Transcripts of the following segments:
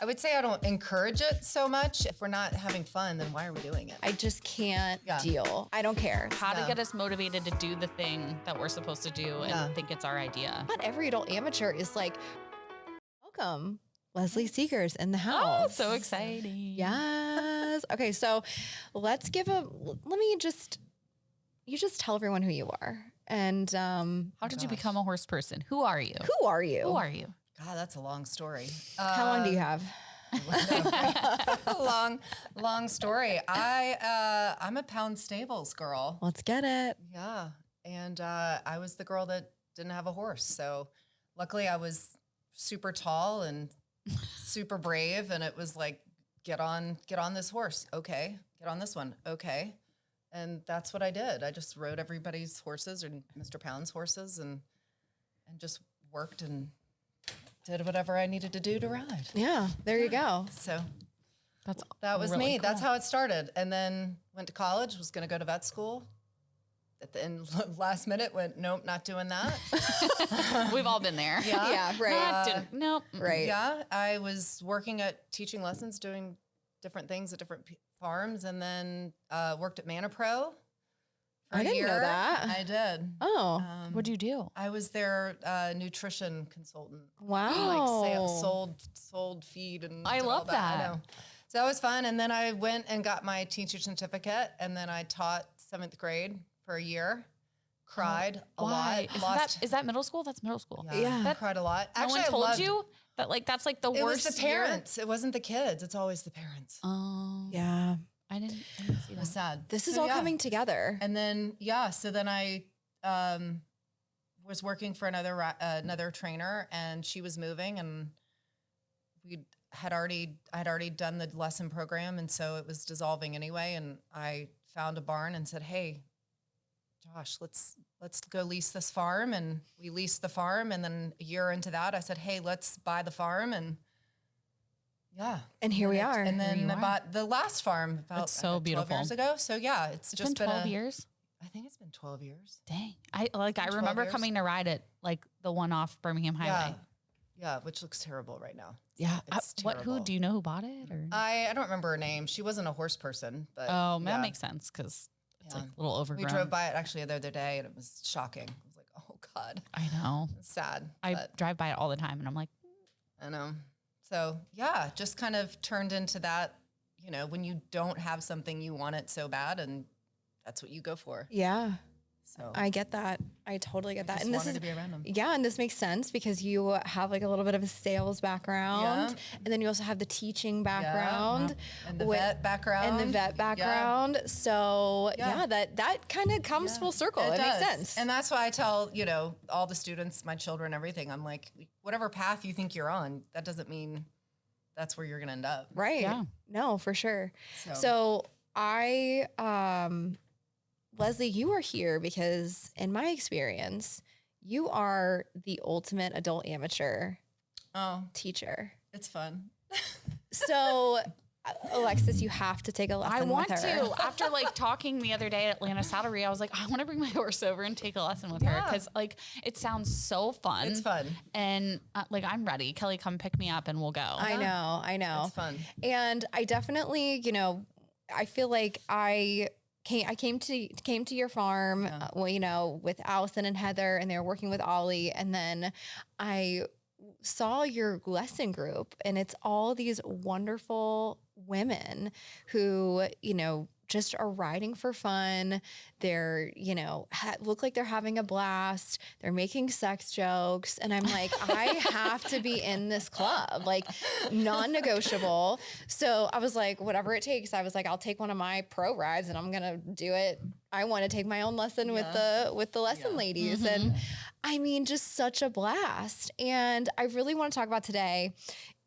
I would say I don't encourage it so much. If we're not having fun, then why are we doing it? I just can't deal. I don't care. How to get us motivated to do the thing that we're supposed to do and think it's our idea. Not every adult amateur is like, welcome, Leslie Segars in the house. Oh, so exciting. Yes. Okay, so you just tell everyone who you are. And how did you become a horse person? Who are you? Who are you? Who are you? God, that's a long story. How long do you have? long story. I'm a Pound Stables girl. Let's get it. Yeah. And I was the girl that didn't have a horse. So luckily I was super tall and super brave. And it was like, get on this horse. Okay. Get on this one. Okay. And that's what I did. I just rode everybody's horses and Mr. Pound's horses and just worked and did whatever I needed to do to ride. Yeah, there you go. So that was really me. cool. That's how it started. And then went to college, was going to go to vet school. At the end, last minute, went, nope, not doing that. We've all been there. Yeah, right. Nope. Right. Yeah, I was working at teaching lessons, doing different things at different farms, and then worked at Mana Pro. I didn't know that. I did. Oh, What'd you do? I was their nutrition consultant. wow. Like sold feed and I did love all that. I know. So that was fun. And then I went and got my teacher certificate, and then I taught 7th grade for a year. Cried a Why? lot. Is that middle school? That's middle school. Yeah. Cried a lot. No Actually, one I told loved- you that that's like the It worst was the parents. It wasn't the kids. It's always the parents. Oh, Yeah. I didn't see It was that. sad. This is So, all yeah. coming together. And then, so then I was working for another trainer, and she was moving, and I had already done the lesson program, and so it was dissolving anyway. And I found a barn and said, "Hey, Josh, let's go lease this farm." And we leased the farm, and then a year into that, I said, "Hey, let's buy the farm." And yeah. And here we are. And then I bought the last farm about It's so 12 beautiful. years ago. So yeah, it's just been 12 years. I think it's been 12 years. Dang. I remember 12 years. coming to ride it, like the one off Birmingham Highway. Yeah, which looks terrible right now. Yeah. It's Who terrible. do you know who bought it? Or I don't remember her name. She wasn't a horse person, but that yeah. makes sense because it's like a little overgrown. We drove by it actually the other day, and it was shocking. I was like, oh God, I know. it's sad. I but drive by it all the time, and I'm like, I know. So yeah, just kind of turned into that, when you don't have something, you want it so bad, and that's what you go for. Yeah. So I get that. I totally get that. just And this wanted is to be around them. Yeah, and this makes sense because you have like a little bit of a sales background, and then you also have the teaching background And the vet background. and the vet background. So Yeah. that kind of comes full circle. It makes does. sense. And that's why I tell, all the students, my children, everything, I'm like, whatever path you think you're on, that doesn't mean that's where you're going to end up. Right. Yeah. No, for sure. So Leslie, you are here because in my experience, you are the ultimate adult amateur teacher. It's fun. So Alexis, you have to take a lesson I want with her. to. After talking the other day at Atlanta Saddlery, I was like, I want to bring my horse over and take a lesson with her because it sounds so fun. It's fun. And I'm ready. Kelly, come pick me up and we'll go. I know. It's fun. And I definitely, I feel like I came to your farm, with Allison and Heather, and they were working with Ollie. And then I saw your lesson group, and it's all these wonderful women who, just are riding for fun. They're, look like they're having a blast. They're making sex jokes. And I'm like, I have to be in this club, non-negotiable. So I was like, whatever it takes. I was like, I'll take one of my pro rides and I'm going to do it. I want to take my own lesson with the lesson ladies. And I mean, just such a blast. And I really want to talk about today,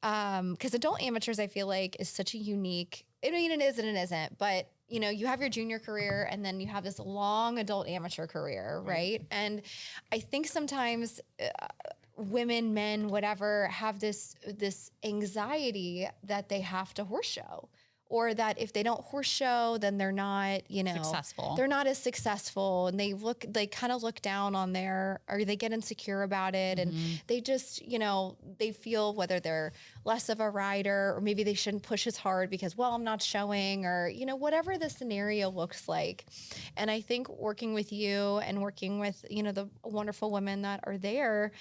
because adult amateurs, I feel like, is such a unique, it is and it isn't, but you have your junior career and then you have this long adult amateur career, right? And I think sometimes women, men, whatever, have this anxiety that they have to horse show or that if they don't horse show, then they're not, Successful. they're not as successful, and they kind of look down on or they get insecure about it. And they just, they feel whether they're less of a rider, or maybe they shouldn't push as hard because, well, I'm not showing, or, whatever the scenario looks like. And I think working with you and working with, the wonderful women that are there,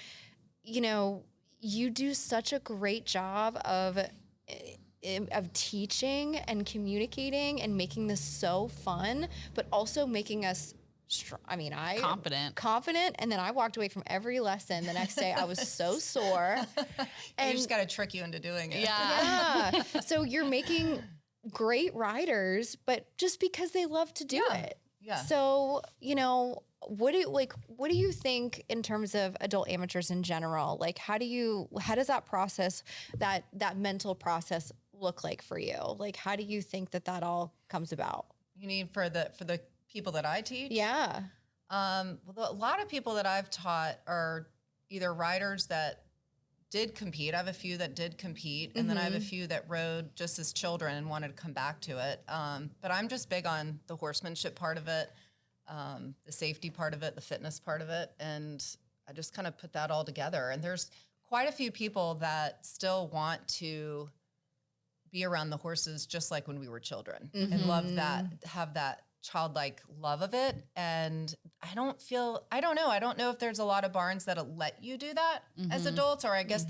you do such a great job of teaching and communicating and making this so fun, but also making us confident. And then I walked away from every lesson the next day. I was so sore. And you just got to trick you into doing it. Yeah. So you're making great riders, but just because they love to do it. Yeah. So, what do you think in terms of adult amateurs in general? Like, how does that process, that mental process look like for you? Like, how do you think that all comes about? You need for the people that I teach? Yeah. Well, a lot of people that I've taught are either riders that did compete. I have a few that did compete, and then I have a few that rode just as children and wanted to come back to it. But I'm just big on the horsemanship part of it, the safety part of it, the fitness part of it, and I just kind of put that all together. And there's quite a few people that still want to be around the horses just like when we were children and love that, have that childlike love of it. And I don't know if there's a lot of barns that'll let you do that as adults, or I guess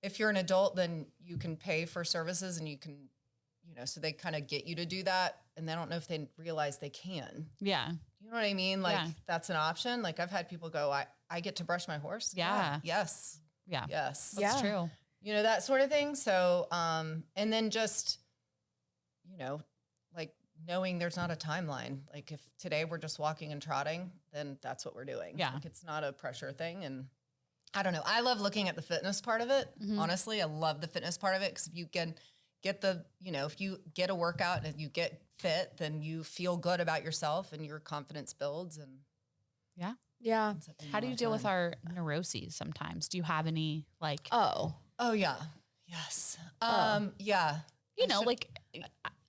if you're an adult, then you can pay for services and you can, so they kind of get you to do that. And I don't know if they realize they can. Yeah. You know what I mean? Like that's an option. Like I've had people go, I get to brush my horse. Yeah. Yes. Yeah. Yes. That's true. That sort of thing. So, and then just, like knowing there's not a timeline. Like if today we're just walking and trotting, then that's what we're doing. Yeah. Like it's not a pressure thing. And I don't know. I love looking at the fitness part of it. Honestly, I love the fitness part of it. Cause if you can get if you get a workout and you get fit, then you feel good about yourself and your confidence builds. And yeah. How do you deal with our neuroses sometimes? Do you have any Oh yeah. Yes. Yeah.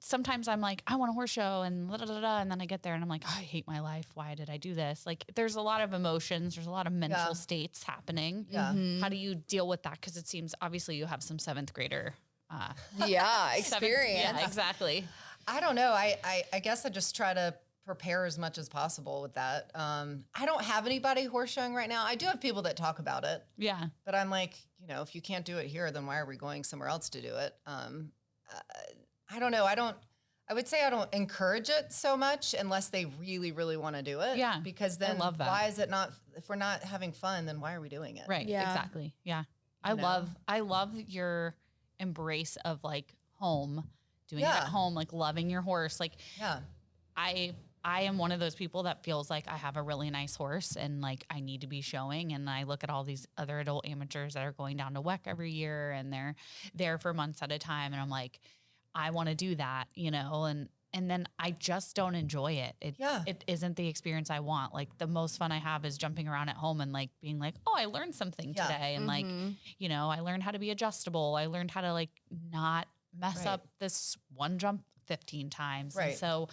Sometimes I'm like, I want a horse show and and then I get there and I'm like, oh, I hate my life. Why did I do this? Like there's a lot of emotions. There's a lot of mental states happening. Yeah. How do you deal with that? Cause it seems obviously you have some seventh grader. Experience. Yeah, exactly. I don't know. I guess I just try to prepare as much as possible with that. I don't have anybody horse showing right now. I do have people that talk about it. Yeah. But I'm like, if you can't do it here, then why are we going somewhere else to do it? I don't know. I would say I don't encourage it so much unless they really, really want to do it. Yeah. Because then I love that. why is it not, if we're not having fun, then why are we doing it? Right. Yeah. Exactly. Yeah. I love your embrace of like home, doing it at home, like loving your horse. Like, I am one of those people that feels like I have a really nice horse and like I need to be showing. And I look at all these other adult amateurs that are going down to WEC every year and they're there for months at a time. And I'm like, I want to do that, and then I just don't enjoy it. It isn't the experience I want. Like the most fun I have is jumping around at home and like being like, oh, I learned something today. And like, I learned how to be adjustable. I learned how to like not mess up this one jump 15 times. Right. And so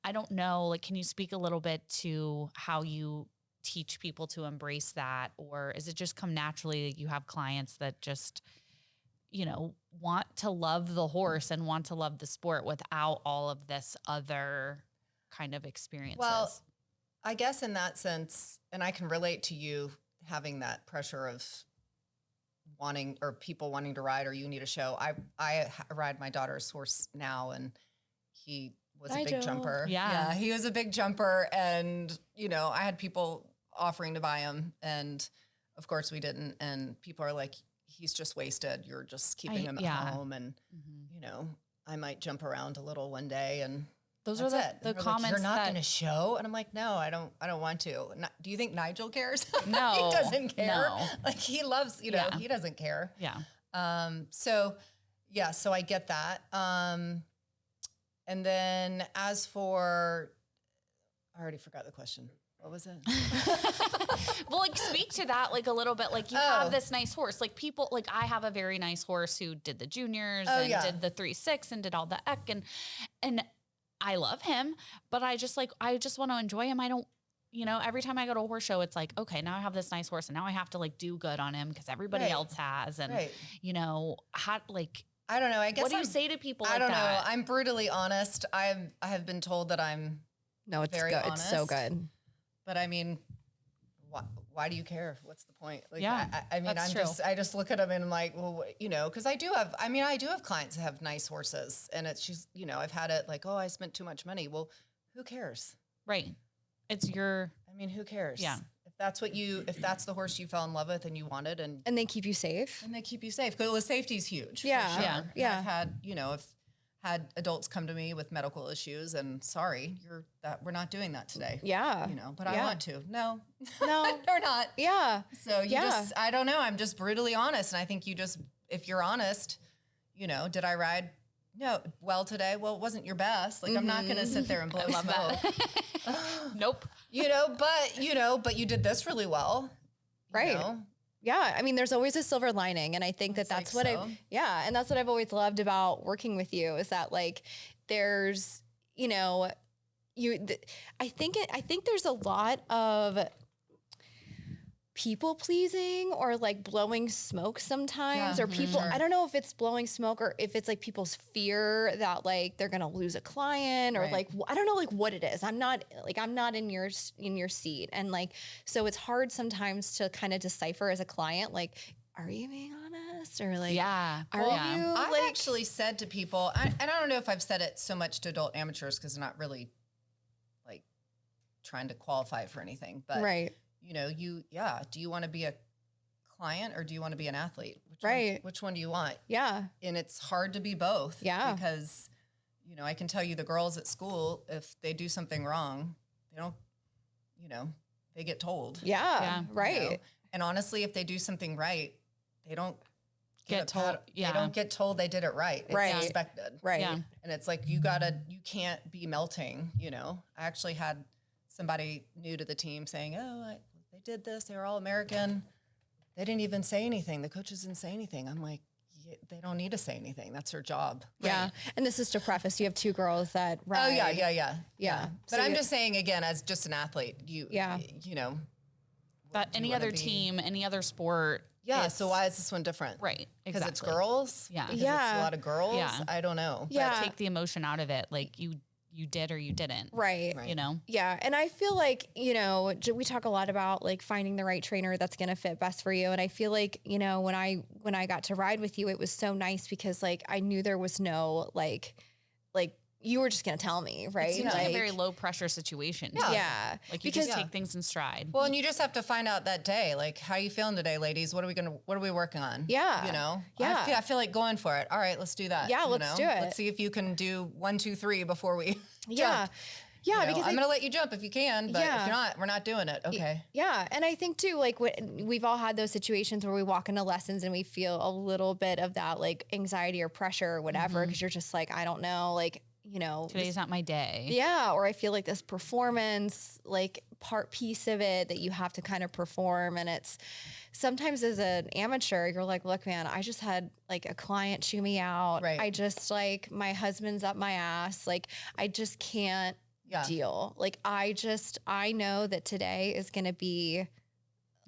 I don't know, like, can you speak a little bit to how you teach people to embrace that? Or is it just come naturally that you have clients that just, want to love the horse and want to love the sport without all of this other kind of experiences? Well, I guess in that sense, and I can relate to you having that pressure of wanting, or people wanting to ride, or you need a show. I ride my daughter's horse now, and he was a big jumper. Yeah, he was a big jumper, and I had people offering to buy him, and of course we didn't. And people are like, he's just wasted. You're just keeping him at home, and I might jump around a little one day, and those that's are it. the comments. Like, you're not going to show, and I'm like, no, I don't want to. Do you think Nigel cares? No, he doesn't care. No. Like he loves, he doesn't care. Yeah. So I get that. And then as for, I already forgot the question. What was it? Well, like speak to that like a little bit. Like you have this nice horse. Like people, like I have a very nice horse who did the juniors and did the 3-6 and did all the eck and I love him, but I just want to enjoy him. I don't, every time I go to a horse show, it's like, okay, now I have this nice horse and now I have to like do good on him because everybody else has. And how like, I don't know. I guess what do you say to people like I don't that? know. I'm brutally honest. I have been told that I'm very good. honest. It's so good. But I mean, why do you care? What's the point? Like, Yeah, I mean, that's true. I just look at them and I'm like, well, because I do have clients that have nice horses, and it's just, I've had it like, oh, I spent too much money. Well, who cares? Right. It's your. I mean, who cares? Yeah. If that's the horse you fell in love with and you wanted, and they keep you safe. And they keep you safe. Because safety is huge. Yeah. For sure. Yeah. I've had, had adults come to me with medical issues, and sorry, we're not doing that today. Yeah. But I want to. No, No. or not. Yeah. So I don't know. I'm just brutally honest. And I think if you're honest, did I ride? No. Well, today, well, it wasn't your best. Like, I'm not going to sit there and blow smoke. Nope. But you did this really well. Right. Yeah. I mean, there's always a silver lining. And I think that's what and that's what I've always loved about working with you is that like, there's, I think there's a lot of people pleasing or like blowing smoke sometimes or people, I don't know if it's blowing smoke or if it's like people's fear that like they're going to lose a client or like, I don't know like what it is. I'm not in your seat. And like, so it's hard sometimes to kind of decipher as a client, like, are you being honest or like, are you? I've like, actually said to people, and I don't know if I've said it so much to adult amateurs because they're not really like trying to qualify for anything, but do you want to be a client or do you want to be an athlete? Which one do you want? Yeah. And it's hard to be both. Yeah. Because, I can tell you the girls at school, if they do something wrong, they don't, they get told. Yeah. Right. And honestly, if they do something right, they don't get told. They don't get told they did it right. It's expected. Right. Yeah. And it's like, you can't be melting, I actually had somebody new to the team saying, they did this. They were all American. They didn't even say anything. The coaches didn't say anything. I'm like, they don't need to say anything. That's their job. Yeah. Right. And this is to preface, you have two girls that ride. Oh, yeah. But So I'm just saying, again, as just an athlete, But any other team, any other sport. Yeah. So why is this one different? Right. Because Exactly. it's girls? Yeah. Because it's a lot of girls? Yeah. I don't know. Yeah. But take the emotion out of it. Like you did or you didn't. Right. Yeah. And I feel like, we talk a lot about like finding the right trainer that's going to fit best for you. And I feel like, when I got to ride with you, it was so nice because like, I knew there was no like you were just going to tell me, right? It seems like a very low pressure situation. Yeah. Like you just take things in stride. Well, and you just have to find out that day, like, how you feeling today, ladies? What are we working on? Yeah. Yeah. I feel like going for it. All right, let's do that. Yeah, let's do it. Let's see if you can do 1, 2, 3 before we Yeah. jump. Yeah, because I'm going to let you jump if you can, but if you're not, we're not doing it. Okay. Yeah, and I think too, like we've all had those situations where we walk into lessons and we feel a little bit of that like anxiety or pressure or whatever because you're just like, I don't know, like, today's not my day. Yeah, or I feel like this performance, like piece of it that you have to kind of perform, and it's sometimes as an amateur, you're like, look, man, I just had like a client chew me out. Right. I just like my husband's up my ass. Like I just can't deal. Like I know that today is going to be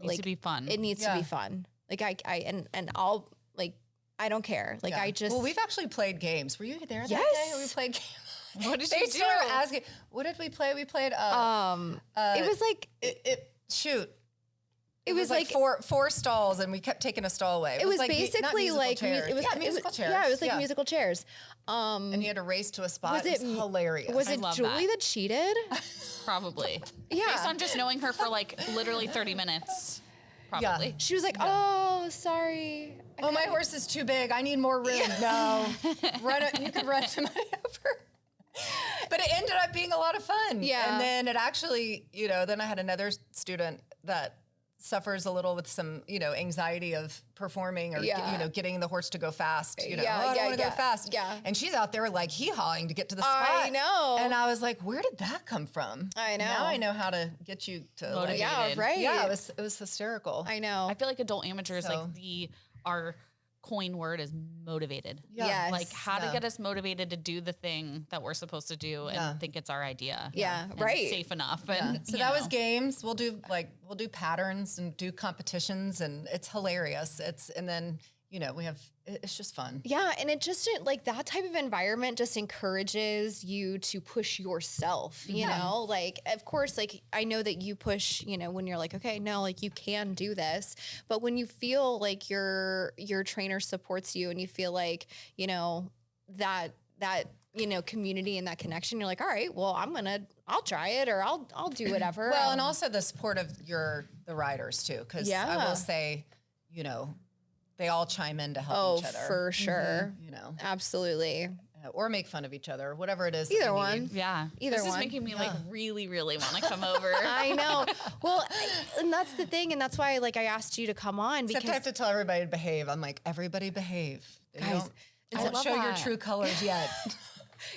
Needs to be fun. It needs to be fun. Like and I'll like, I don't care. Like I just. Well, we've actually played games. Were you there that day? We played games. What did they you do? started asking, what did we play? We played. It was like It was like four stalls, and we kept taking a stall away. It was like basically like chairs. it was musical chairs. Yeah, it was like musical chairs. And you had to race to a spot. It was hilarious. Was it Julie that cheated? Probably. Yeah. Based on just knowing her for like literally 30 minutes. Probably. Yeah. She was like, "Oh, sorry. My horse is too big. I need more room." No, you could run somebody over. But it ended up being a lot of fun. Yeah. And then it actually, then I had another student that suffers a little with some, anxiety of performing or, getting the horse to go fast. I don't want to go fast. Yeah. And she's out there like hee-hawing to get to the spot. I know. And I was like, where did that come from? I know. Now I know how to get you to Motivated. Yeah, right. Yeah, it was hysterical. I know. I feel like adult amateurs, So- our coin word is motivated. Yeah. Yes. Like how to Yeah. get us motivated to do the thing that we're supposed to do and think it's our idea. Yeah, and right. safe enough. Yeah. And So that was games. We'll do patterns and do competitions, and it's hilarious. And then it's just fun. Yeah, and it just like that type of environment just encourages you to push yourself, you know? Like of course like I know that you push, when you're like, okay, no, like you can do this. But when you feel like your trainer supports you and you feel like, that community and that connection, you're like, all right, well, I'll try it or I'll do whatever. Well, and also the support of the riders too, because I will say, they all chime in to help each other. For sure. Absolutely. Or make fun of each other, whatever it is. Either that we one. need. Yeah. Either this one. is making me really, really want to come over. I know. Well, and that's the thing. And that's why I asked you to come on Except I because have to tell everybody to behave. I'm like, everybody behave. Guys, Don't show your true colors yet.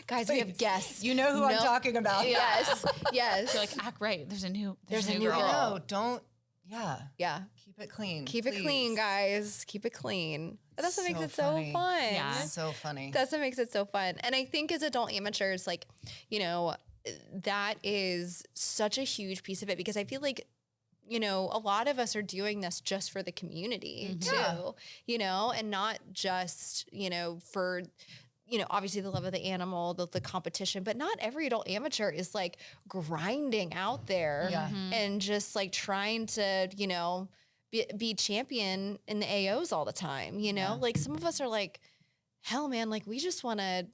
guys, we have guests. You know who I'm talking about. Yes. Yes. You're like, act right. There's a new new girl. No, don't. Yeah. Yeah. Keep it clean. Keep it clean, guys. Keep it clean. That's what makes it so funny. fun. Yeah. So funny. That's what makes it so fun. And I think as adult amateurs, that is such a huge piece of it because I feel like, a lot of us are doing this just for the community too, and not just, for, obviously the love of the animal, the competition, but not every adult amateur is like grinding out there and just like trying to, be champion in the AOs all the time, like some of us are like, hell man, like we just want to,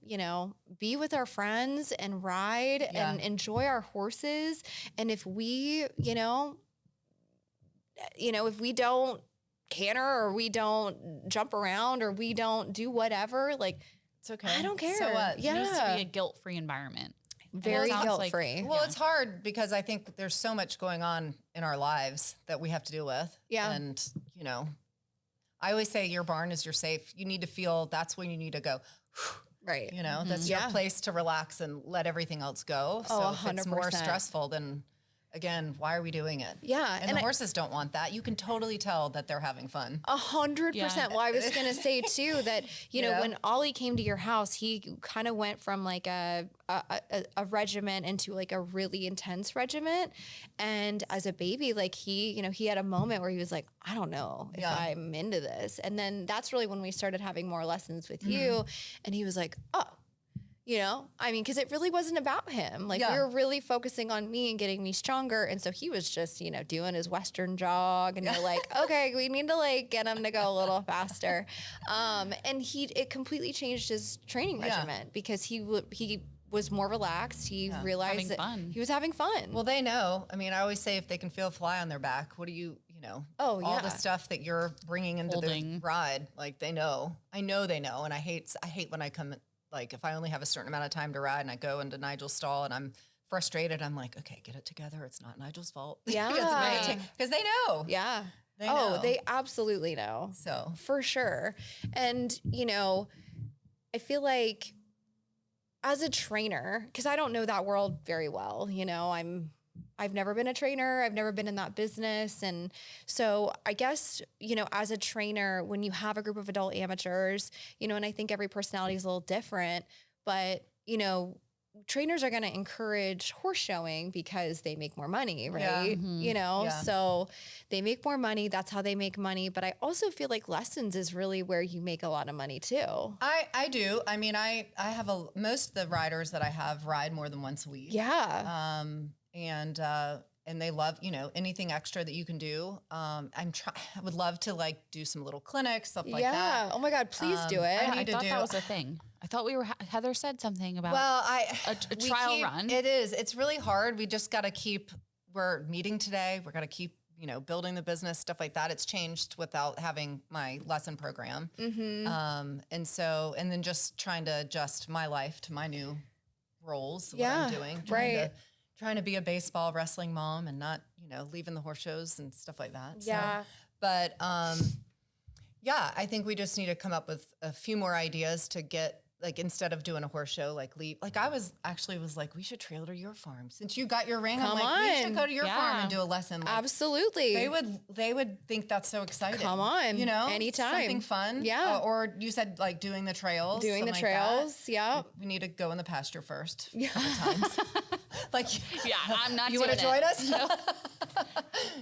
be with our friends and ride and enjoy our horses. And if we, if we don't canter or we don't jump around or we don't do whatever, like, It's okay. I don't care. So what? Yeah. It needs to be a guilt-free environment. Very sounds like- guilt-free. Well, it's hard because I think there's so much going on in our lives that we have to deal with. Yeah. And, I always say your barn is your safe. You need to feel that's when you need to go, Right. that's your place to relax and let everything else go. So if it's more 100%. stressful, then again, why are we doing it? Yeah, And and the horses don't want that. You can totally tell that they're having fun. 100%. Yeah. Well, I was going to say too that, Yeah. when Ollie came to your house, he kind of went from like a regiment into like a really intense regiment. And as a baby, like he had a moment where he was like, I don't know if I'm into this. And then that's really when we started having more lessons with you. And he was like, oh, because it really wasn't about him. Like we were really focusing on me and getting me stronger. And so he was just, doing his Western jog and you're like, okay, we need to like get him to go a little faster. And it completely changed his training regimen because he was more relaxed. He realized Having that fun. he was having fun. Well, they know. I mean, I always say if they can feel a fly on their back, what do you Oh, all yeah. the stuff that you're bringing into the ride, like they know. I know they know. And I hate when I come, like if I only have a certain amount of time to ride and I go into Nigel's stall and I'm frustrated, I'm like, okay, get it together. It's not Nigel's fault. Yeah. Because they know. Yeah. They know. They absolutely know. So For sure. And, I feel like as a trainer, because I don't know that world very well, I've never been a trainer. I've never been in that business. And so I guess, as a trainer, when you have a group of adult amateurs, and I think every personality is a little different, but, trainers are going to encourage horse showing because they make more money, right? So they make more money. That's how they make money. But I also feel like lessons is really where you make a lot of money too. I do. I mean, I have most of the riders that I have ride more than once a week. Yeah. And they love, anything extra that you can do. I would love to like do some little clinics, stuff like that. Oh my God, please do it. I thought that was a thing. I thought we were, Heather said something about a trial run. It is. It's really hard. We just got to we're meeting today. We're going to keep, building the business, stuff like that. It's changed without having my lesson program. And then just trying to adjust my life to my new roles, what I'm doing. Trying to be a baseball wrestling mom and not, leaving the horse shows and stuff like that. Yeah. So, but yeah, I think we just need to come up with a few more ideas to get, like, instead of doing a horse show, like leave. Like I was like, we should trail to your farm since you got your ring. Come I'm like, we on. should go to your farm and do a lesson. Like, Absolutely. They would think that's so exciting. Come on. Anytime. Something fun. Yeah. Or you said like doing the trails. Doing the something trails. Like Yeah. we need to go in the pasture first. Yeah. A couple times. Like, Yeah, I'm not you doing want to join us? No.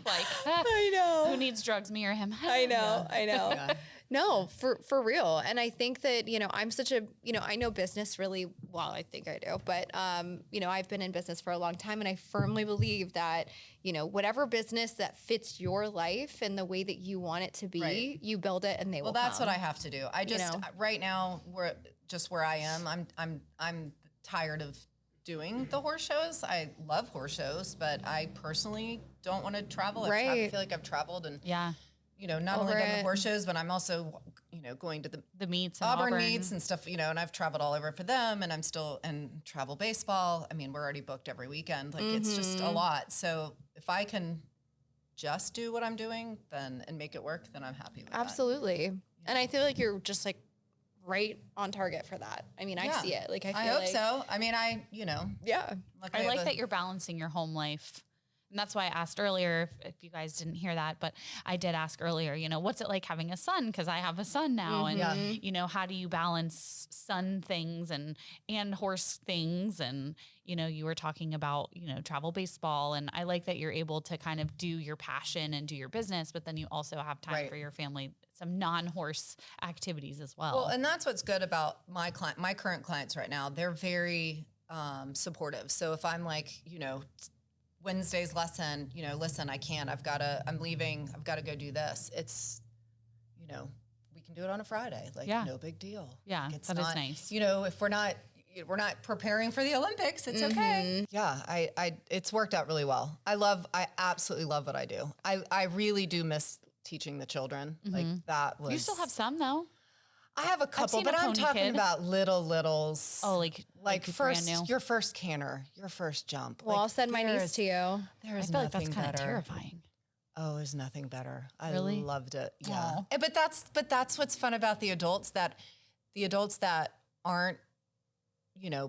Like, I know. who needs drugs, me or him? I know. Yeah. No, for real. And I think that, I'm such a, I know business really well, I think I do, but, I've been in business for a long time and I firmly believe that, whatever business that fits your life and the way that you want it to be, Right. you build it and they will Well, that's come. what I have to do. I just, right now, we're just where I am. I'm tired of doing the horse shows. I love horse shows, but I personally don't want to travel. I Right. feel like I've traveled and, Yeah, not only Over done the it. horse shows, but I'm also, going to the meets, in Auburn meets and stuff, and I've traveled all over for them and I'm still and travel baseball. I mean, we're already booked every weekend. Like it's just a lot. So if I can just do what I'm doing then and make it work, then I'm happy with that. Absolutely. And I feel like you're just like right on target for that. I mean, I Yeah. see it. Like, I feel I hope like, so. I mean, yeah. I like that you're balancing your home life. And that's why I asked earlier, if you guys didn't hear that, but I did ask earlier, what's it like having a son? Because I have a son now. And, how do you balance son things and horse things? And, you were talking about, travel baseball. And I like that you're able to kind of do your passion and do your business, but then you also have time Right. for your family, some non-horse activities as well. Well, and that's what's good about my current clients right now. They're very supportive. So if I'm like, Wednesday's lesson, listen, I'm leaving, I've got to go do this. It's, we can do it on a Friday. Like, no big deal. Yeah, Like, it's that is not, nice. If we're not preparing for the Olympics, it's okay. Yeah, it's worked out really well. I absolutely love what I do. I really do miss teaching the children. Like that was. You still have some though? I have a couple, seen but a I'm pony talking kid. about littles. Oh, like first, brand new? your first canter, your first jump. Well, I'll send my niece to you. I There's feel like that's nothing kind of better. terrifying. Oh, there's nothing better. I Really? loved it. Yeah. Aw. But that's what's fun about the adults that aren't,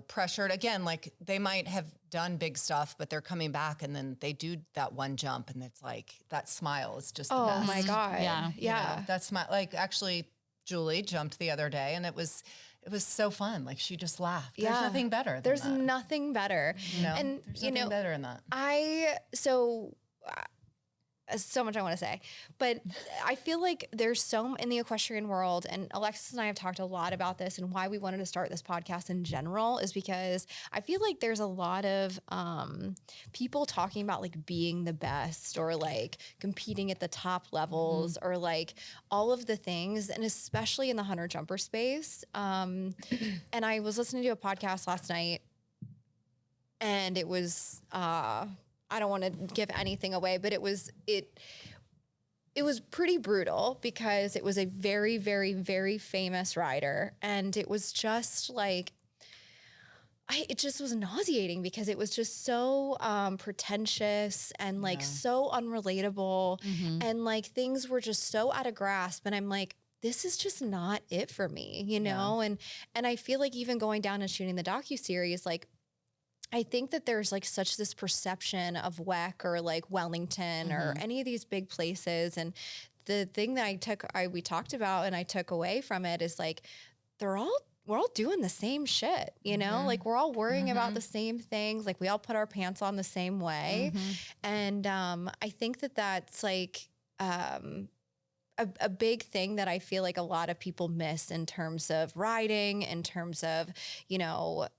pressured. Again, like they might have done big stuff, but they're coming back and then they do that one jump and it's like that smile is just the Oh best. my God. Yeah. Yeah. That's like actually Julie jumped the other day and it was so fun. Like she just laughed. There's Yeah. nothing better than There's that. nothing better. And, There's nothing better than that. So much I want to say, but I feel like there's so in the equestrian world, and Alexis and I have talked a lot about this and why we wanted to start this podcast in general is because I feel like there's a lot of people talking about like being the best or like competing at the top levels or like all of the things, and especially in the hunter jumper space. And I was listening to a podcast last night and it was, I don't want to give anything away, but it was pretty brutal because it was a very, very, very famous rider. And it was just like, it just was nauseating because it was just so pretentious and like so unrelatable. And like things were just so out of grasp. And I'm like, this is just not it for me, And I feel like even going down and shooting the docuseries, like, I think that there's like such this perception of WEC or like Wellington or any of these big places. And the thing that we talked about and I took away from it is like, we're all doing the same shit, like we're all worrying about the same things. Like we all put our pants on the same way. And I think that that's like, a big thing that I feel like a lot of people miss in terms of riding, in terms of,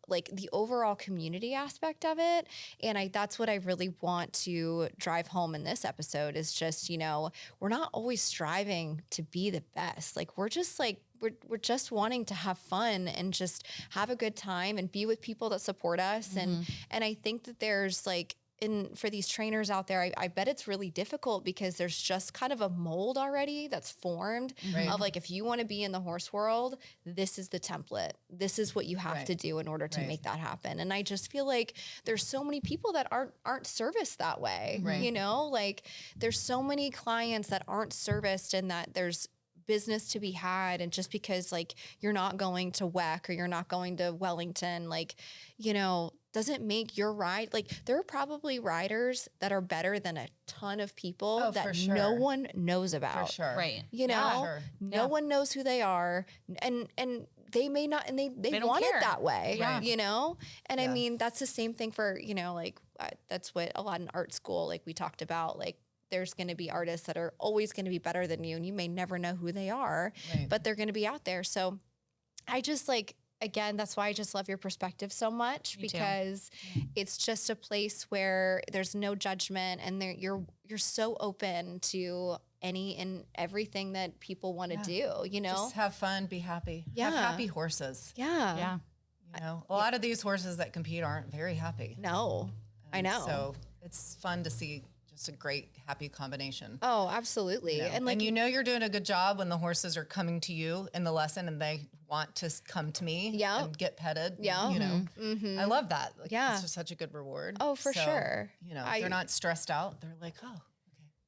like the overall community aspect of it. And that's what I really want to drive home in this episode is just, we're not always striving to be the best. Like we're just like, we're just wanting to have fun and just have a good time and be with people that support us. And I think that there's like, for these trainers out there, I bet it's really difficult because there's just kind of a mold already that's formed of like, if you want to be in the horse world, this is the template. This is what you have to do in order to make that happen. And I just feel like there's so many people that aren't serviced that way. You know, like there's so many clients that aren't serviced, and that there's business to be had. And just because like you're not going to WEC or you're not going to Wellington, like, you know, doesn't make your ride. Like there are probably riders that are better than a ton of people that no one knows about. For sure. Right. You know, no one knows who they are, and they may not, and they want it that way, you know? And I mean, that's the same thing for, you know, like that's what a lot in art school, like we talked about, like there's going to be artists that are always going to be better than you, and you may never know who they are, but they're going to be out there. So I just like, again, that's why I just love your perspective so much, because it's just a place where there's no judgment, and you're so open to any and everything that people want to do, you know? Just have fun, be happy. Have happy horses. Yeah. You know, a lot of these horses that compete aren't very happy. No, I know. So it's fun to see just a great, happy combination. Oh, absolutely. You know? And like, you know, you're doing a good job when the horses are coming to you in the lesson and they want to come to me and get petted. Yeah. You know, I love that. Like, it's just such a good reward. Oh, for sure. You know, they're not stressed out. They're like, oh,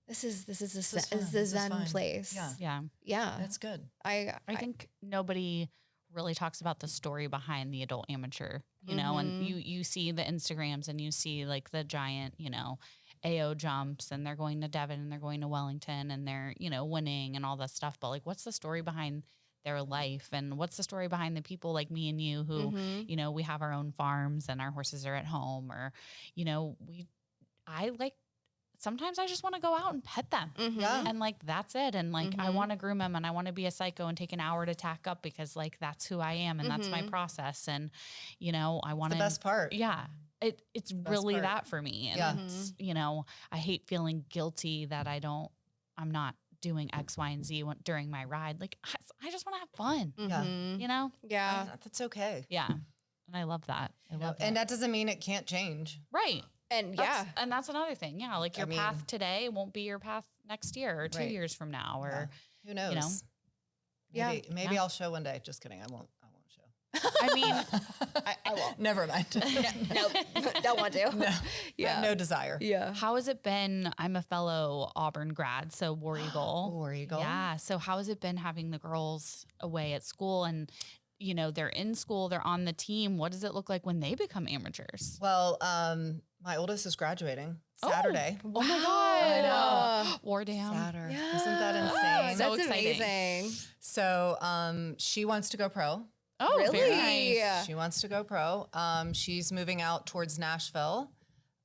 this is a zen place. Yeah. That's good. I think nobody really talks about the story behind the adult amateur, you know, and you see the Instagrams and you see like the giant, you know, AO jumps, and they're going to Devon and they're going to Wellington and they're, you know, winning and all that stuff. But like, what's the story behind their life, and what's the story behind the people like me and you who, you know, we have our own farms and our horses are at home, or, you know, sometimes I just want to go out and pet them and like, that's it. And like, I want to groom them and I want to be a psycho and take an hour to tack up because like, that's who I am and that's my process. And, you know, I want to, the best part. Yeah. It's really that for me. And it's, you know, I hate feeling guilty that I'm not doing X, Y, and Z during my ride. Like I just want to have fun, you know? Yeah. That's okay. Yeah. And I love that. I love that. And that doesn't mean it can't change. Right. And and that's another thing. Yeah. Like your path today won't be your path next year or 2 years from now, or who knows? You know? Maybe I'll show one day. Just kidding. I won't show. I mean, I won't. Never mind. No, don't want to. No. Yeah. No desire. Yeah. how has it been? I'm a fellow Auburn grad, so War Eagle. War Eagle. Yeah. So how has it been having the girls away at school, and, you know, they're in school, they're on the team. What does it look like when they become amateurs? Well, my oldest is graduating Saturday. Oh my God. I know. War Dam. Saturday. Yeah. Isn't that insane? That's So exciting. amazing. So she wants to go pro. Oh, Really? very nice. Yeah. She wants to go pro. She's moving out towards Nashville.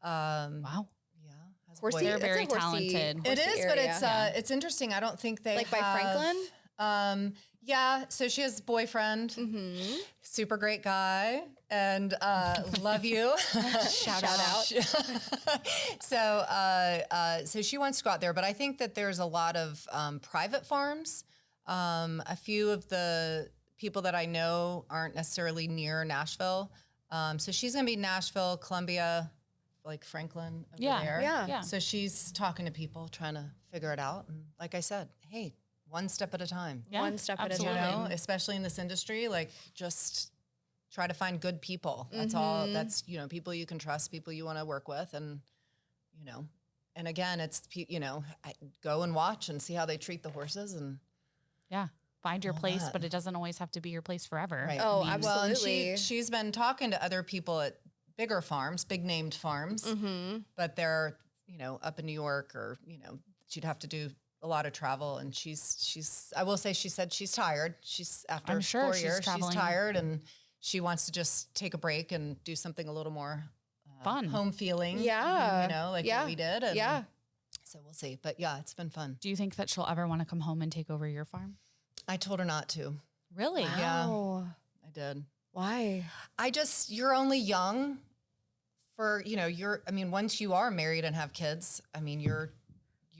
Wow. Yeah. has Horsey- boy- They're It's a very horsey- talented. It horsey is, but area. it's interesting. I don't think they Like by have- Franklin? Yeah. So she has a boyfriend, super great guy, and love you. Shout out. So she wants to go out there, but I think that there's a lot of private farms. A few of the people that I know aren't necessarily near Nashville. So she's going to be Nashville, Columbia, like Franklin over there. Yeah. So she's talking to people, trying to figure it out. And like I said, hey, one step at a time. Yeah, One step at a You absolutely. time. know, especially in this industry, like just try to find good people. That's all. That's, you know, people you can trust, people you want to work with. And, you know, and again, it's, you know, go and watch and see how they treat the horses and Yeah. Find your all place, that. but it doesn't always have to be your place forever. Right. Oh, Well, and absolutely. she's been talking to other people at bigger farms, big named farms, but they're, you know, up in New York, or, you know, she'd have to do a lot of travel. And she's, I will say, she said she's tired. She's after I'm sure 4 she's years, she's traveling. tired, and she wants to just take a break and do something a little more Fun. home feeling. Yeah. You know, like Yeah. what we did. And Yeah. So we'll see. But yeah, it's been fun. Do you think that she'll ever want to come home and take over your farm? I told her not to. Really? Yeah. Oh, I did. why? You're only young for, you know, once you are married and have kids, I mean, you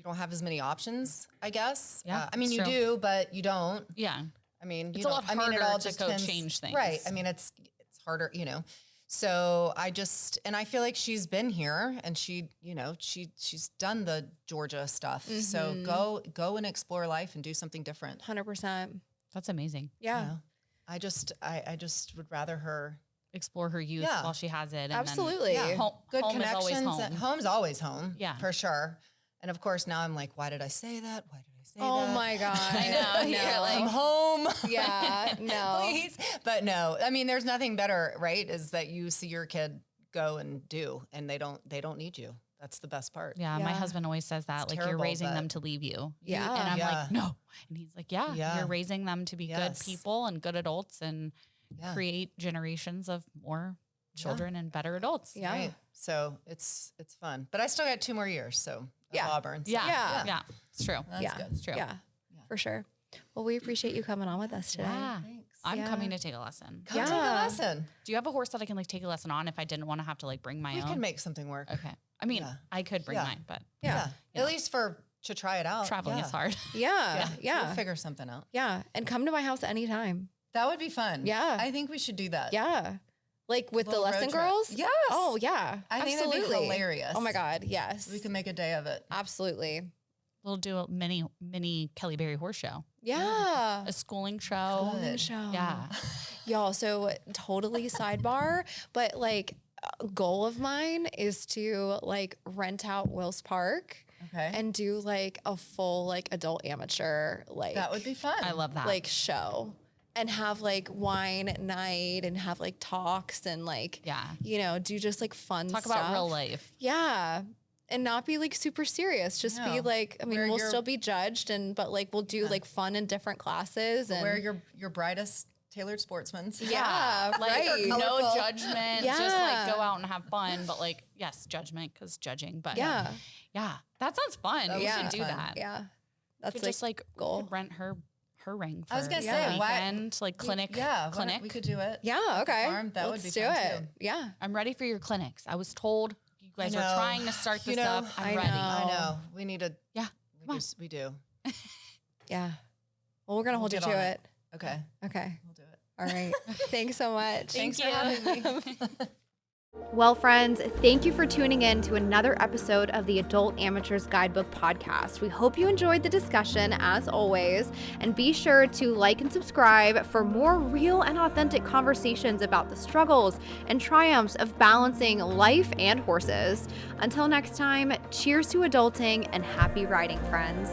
don't have as many options, I guess. Yeah, I mean, it's you true. do, but you don't. Yeah. I mean, It's a lot I mean, it harder all to just go depends- change things. Right. I mean, it's harder, you know. So I feel like she's been here and she's done the Georgia stuff. Mm-hmm. So go and explore life and do something different. 100%. That's amazing. Yeah. You know? I just would rather her explore her youth while she has it. And absolutely. Then, good home connections. is always home. Home's always home. Yeah. For sure. And of course now I'm like, why did I say that? Why did I say that? Oh my God. I know. You're like, I'm home. Yeah, no. Please. But no, I mean, there's nothing better, right? Is that you see your kid go and do, and they don't need you. That's the best part. Yeah. My husband always says that, It's like, terrible, you're raising but- them to leave you. Yeah. And I'm Yeah. like, no. And he's like, you're raising them to be good people and good adults and create generations of more children and better adults. Yeah. Right. So it's fun, but I still got 2 more years. So of Auburn. So Yeah. It's true. That's good. It's true. Yeah, for sure. Well, we appreciate you coming on with us today. Yeah. Thanks. I'm coming to take a lesson. Come take a lesson. Do you have a horse that I can like take a lesson on if I didn't want to have to like bring my We own? can make something work. Okay. I mean, I could bring mine, but Yeah. At least to try it out. traveling is hard. Yeah. We'll figure something out. Yeah. And come to my house anytime. That would be fun. Yeah. I think we should do that. Yeah. Like with the Little road lesson trip. girls? Yes. Oh, yeah. I think absolutely. that'd be hilarious. Oh my God. Yes. We can make a day of it. Absolutely. We'll do a mini Kelly Berry horse show, Yeah. a schooling show. Good. Show. Yeah. Y'all, so totally sidebar, but like a goal of mine is to like rent out Wills Park Okay. and do like a full like adult amateur like That would be fun. I love that. like show and have like wine at night and have like talks and like do just like fun Talk stuff. about real life. Yeah. And not be like super serious. Just be No. like, I mean, Wear we'll your- still be judged but like we'll do like fun and different classes and Wear your brightest tailored sportsman's. yeah, Like right. no Colorful. judgment. Yeah. Just like go out and have fun. But like, yes, judgment because judging. But Yeah. that sounds fun. That We would should be do fun. that. Yeah. We That's could like just like goal. rent her ring. For I was gonna the say, why- weekend, like clinic. Yeah. clinic. We could do it. Yeah, okay. farm, that would Let's be do fun, it. too. Yeah. I'm ready for your clinics. I was told you guys are know. trying to start this up. I'm I ready. know. I know. We need to. Yeah. Come on. We do. Yeah. Well, we're gonna We'll hold you get to on it. it. Okay. Okay. We'll do it. All right. Thanks so much. Thanks for you. having me. Well, friends, thank you for tuning in to another episode of the Adult Amateurs Guidebook Podcast. We hope you enjoyed the discussion as always, and be sure to like and subscribe for more real and authentic conversations about the struggles and triumphs of balancing life and horses. Until next time, cheers to adulting and happy riding, friends.